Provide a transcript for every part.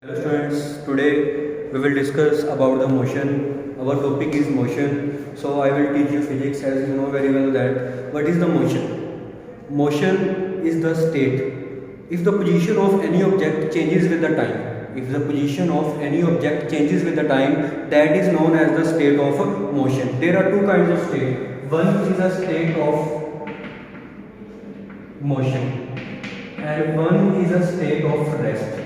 Students, today we will discuss about the motion. Our topic is motion. So I will teach you physics, as you know very well that what is the motion? Motion is the state. If the position of any object changes with the time, if the position of any object changes with the time, that is known as the state of motion. There are two kinds of state. One is a state of motion and one is a state of rest.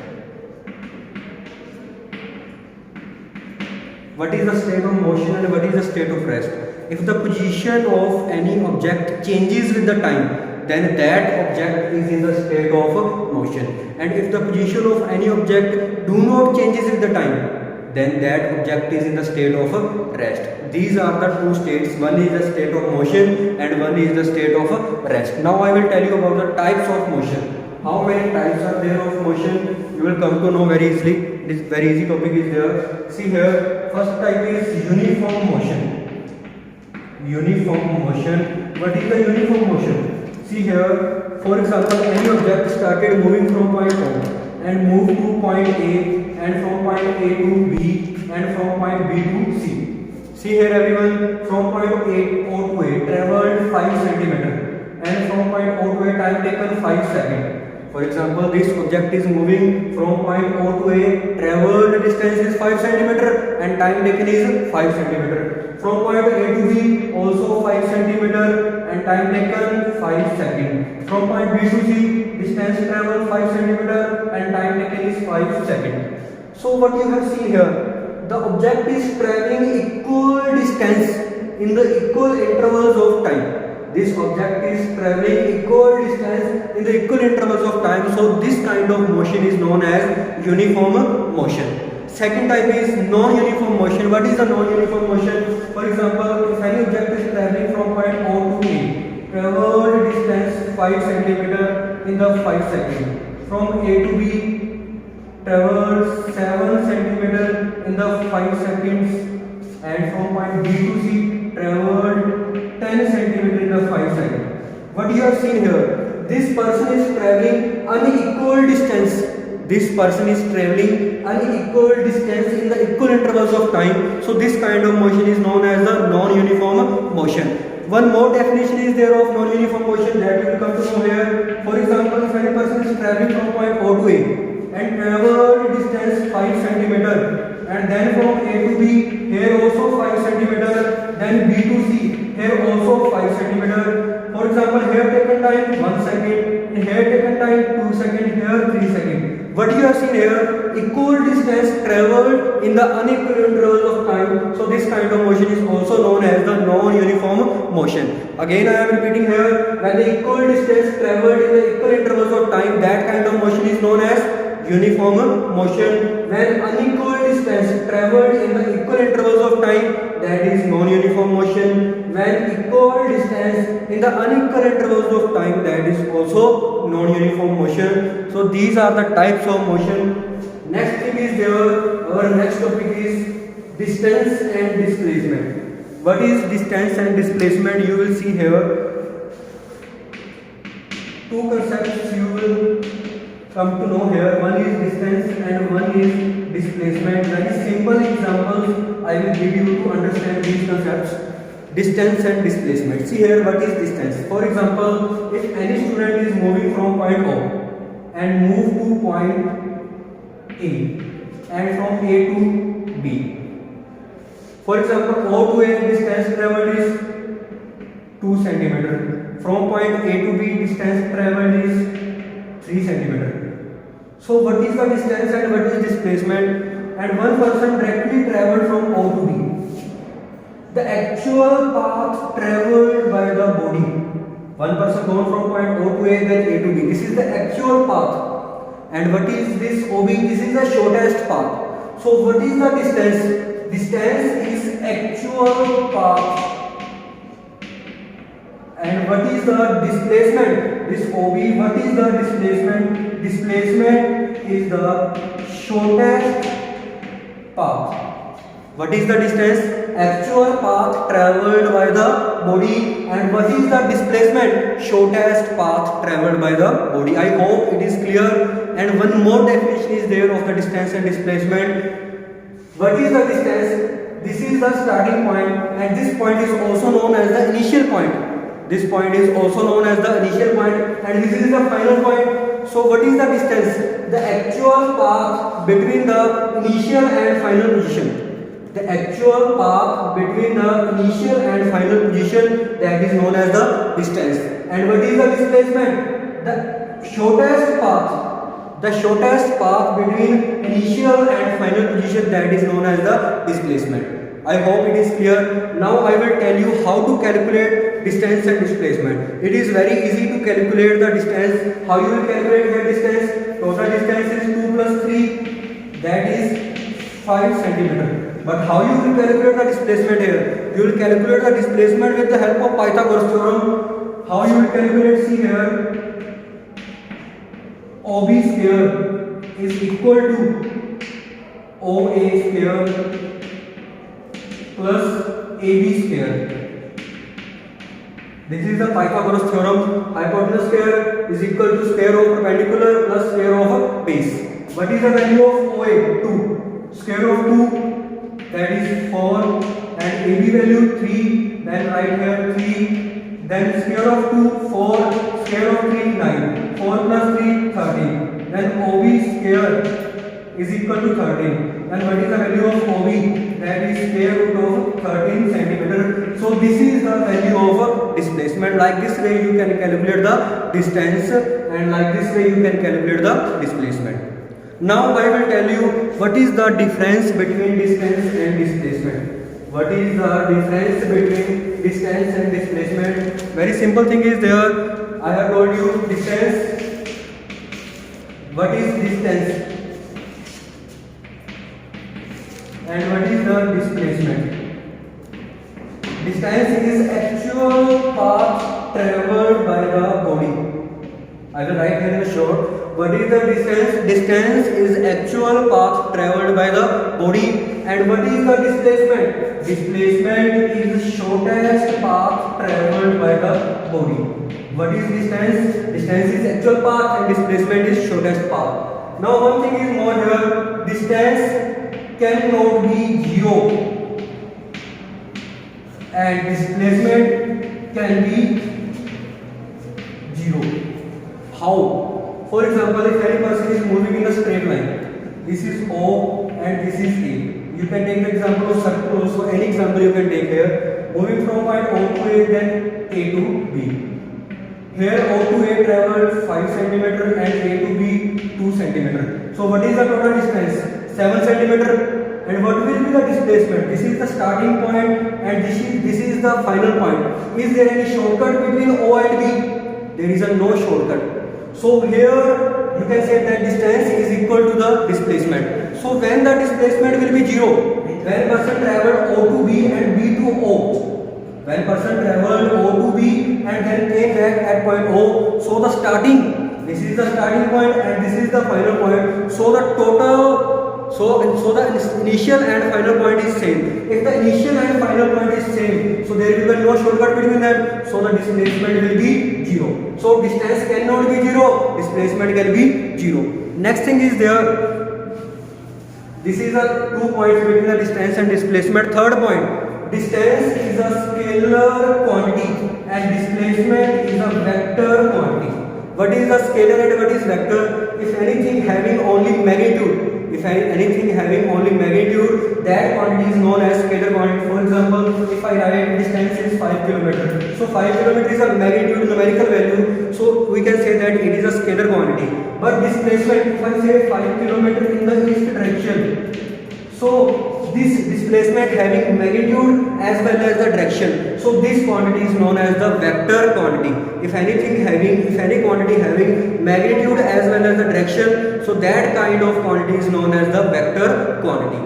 What is the state of motion and what is the state of rest? If the position of any object changes with the time, then that object is in the state of motion. And if the position of any object do not changes with the time, then that object is in the state of rest. These are the two states. One is the state of motion and one is the state of rest. Now I will tell you about the types of motion. How many types are there of motion? You will come to know very easily. This very easy topic is there. See here, first type is uniform motion. Uniform motion. What is the uniform motion? See here, for example, any object started moving from point O and moved to point A, and from point A to B, and from point B to C. See here everyone, from point O to A traveled 5 centimeter, and from point O to A time taken 5 seconds. For example, this object is moving from point O to A, traveled distance is 5 centimeter and time taken is 5 centimeter. From point A to B also 5 centimeter and time taken 5 seconds. From point B to C, distance traveled 5 centimeter and time taken is 5 seconds. So what you have seen here, the object is traveling equal distance in the equal intervals of time. This object is traveling equal distance in the equal intervals of time. So this kind of motion is known as uniform motion. Second type is non-uniform motion. What is the non-uniform motion? For example, if any object is traveling from point O to A, traveled distance 5 centimeter in the 5 seconds. From A to B, traveled 7 centimeter in the 5 seconds, and from point B to C, traveled 10 centimeter in the 5 seconds. What you have seen here, this person is traveling unequal distance. This person is traveling unequal distance in the equal intervals of time. So this kind of motion is known as the non-uniform motion. One more definition is there of non-uniform motion that you will come to know here. For example, if any person is traveling from point O to A and traveled distance 5 centimeter, and then from A to B, here also 5 centimeter, then B to C, here also 5 centimeter. For example, here taken time 1 second, and here taken time 2 seconds, here 3 seconds. What you have seen here, equal distance traveled in the unequal intervals of time. So this kind of motion is also known as the non-uniform motion. Again I am repeating here, when the equal distance traveled in the equal intervals of time, that kind of motion is known as uniform motion. When unequal distance traveled in the equal intervals of time, that is non-uniform motion. When equal distance in the unequal intervals of time, that is also non-uniform motion. So these are the types of motion. Next thing is there, our next topic is distance and displacement. What is distance and displacement? You will see here two concepts you will come to know here. One is distance and one is displacement. Very simple examples I will give you to understand these concepts. Distance and displacement. See here, what is distance? For example, if any student is moving from point O and move to point A, and from A to B. For example, O to A distance traveled is 2 centimeter. From point A to B distance traveled is 3 centimeter. So what is the distance and what is displacement? And one person directly traveled from O to B. The actual path traveled by the body. One person gone from point O to A, then A to B. This is the actual path. And what is this OB? This is the shortest path. So what is the distance? Distance is actual path. And what is the displacement? This OB, what is the displacement? Displacement is the shortest path. What is the distance? Actual path traveled by the body. And what is the displacement? Shortest path traveled by the body. I hope it is clear. And one more definition is there of the distance and displacement. What is the distance? This is the starting point, and this point is also known as the initial point. This point is also known as the initial point, and this is the final point. So what is the distance? The actual path between the initial and final position. The actual path between the initial and final position, that is known as the distance. And what is the displacement? The shortest path. The shortest path between initial and final position, that is known as the displacement. I hope it is clear. Now I will tell you how to calculate distance and displacement. It is very easy to calculate the distance. How you will calculate the distance? Total distance is 2 plus 3, that is 5 centimeter. But how you will calculate the displacement here? You will calculate the displacement with the help of Pythagoras theorem. How you will calculate? See here. OB square is equal to OA square plus AB square. This is the Pythagoras theorem. Hypotenuse square is equal to square of perpendicular plus square of base. What is the value of OA? 2. Square of 2, that is 4, and AB value 3. Then right here 3. Then square of 2, 4. Square of 3, 9. 4 plus 3, 13. Then OB square is equal to 13. And what is the value of OB? That is square root of 13 centimeter. So this is the value of displacement. Like this way you can calculate the distance, and like this way you can calculate the displacement. Now I will tell you what is the difference between distance and displacement. What is the difference between distance and displacement? Very simple thing is there. I have told you distance. What is distance? And what is the displacement? Distance is actual path traveled by the body. I will write here in a short. What is the distance? Distance is actual path traveled by the body. And what is the displacement? Displacement is shortest path traveled by the body. What is distance? Distance is actual path and displacement is shortest path. Now one thing is more here. Distance cannot be 0 and displacement can be 0. How? For example, if any person is moving in a straight line, this is O and this is A. You can take the example of circle also, any example you can take here. Moving from point O to A, then A to B. Here O to A traveled 5 cm and A to B 2 cm. So what is the total distance? 7 cm. And what will be the displacement? This is the starting point and this is the final point. Is there any shortcut between O and B? There is no shortcut. So here you can say that distance is equal to the displacement. So when the displacement will be 0, when person traveled O to B and B to O. When person traveled O to B and then came back at point O, so the starting, this is the starting point and this is the final point. So the total, so the initial and final point is same. If the initial and final point is same, so there will be no shortcut between them. So the displacement will be 0. So distance cannot be 0, displacement can be 0. Next thing is there. This is the 2 points between the distance and displacement. Third point, distance is a scalar quantity and displacement is a vector quantity. What is the scalar and what is vector? If anything having only magnitude, that quantity is known as scalar quantity. For example, if I write distance is 5 km, so 5 km is a magnitude numerical value, so we can say that it is a scalar quantity. But displacement, if I say 5 km in the east direction, so this displacement having magnitude as well as the direction, so this quantity is known as the vector quantity. If any quantity having magnitude as well as the direction, so that kind of quantity is known as the vector quantity.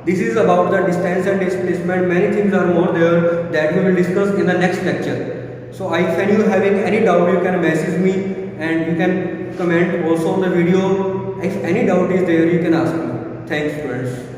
This is about the distance and displacement. Many things are more there that we will discuss in the next lecture. So if any you having any doubt, you can message me and you can comment also on the video. If any doubt is there, you can ask me. Thanks, friends.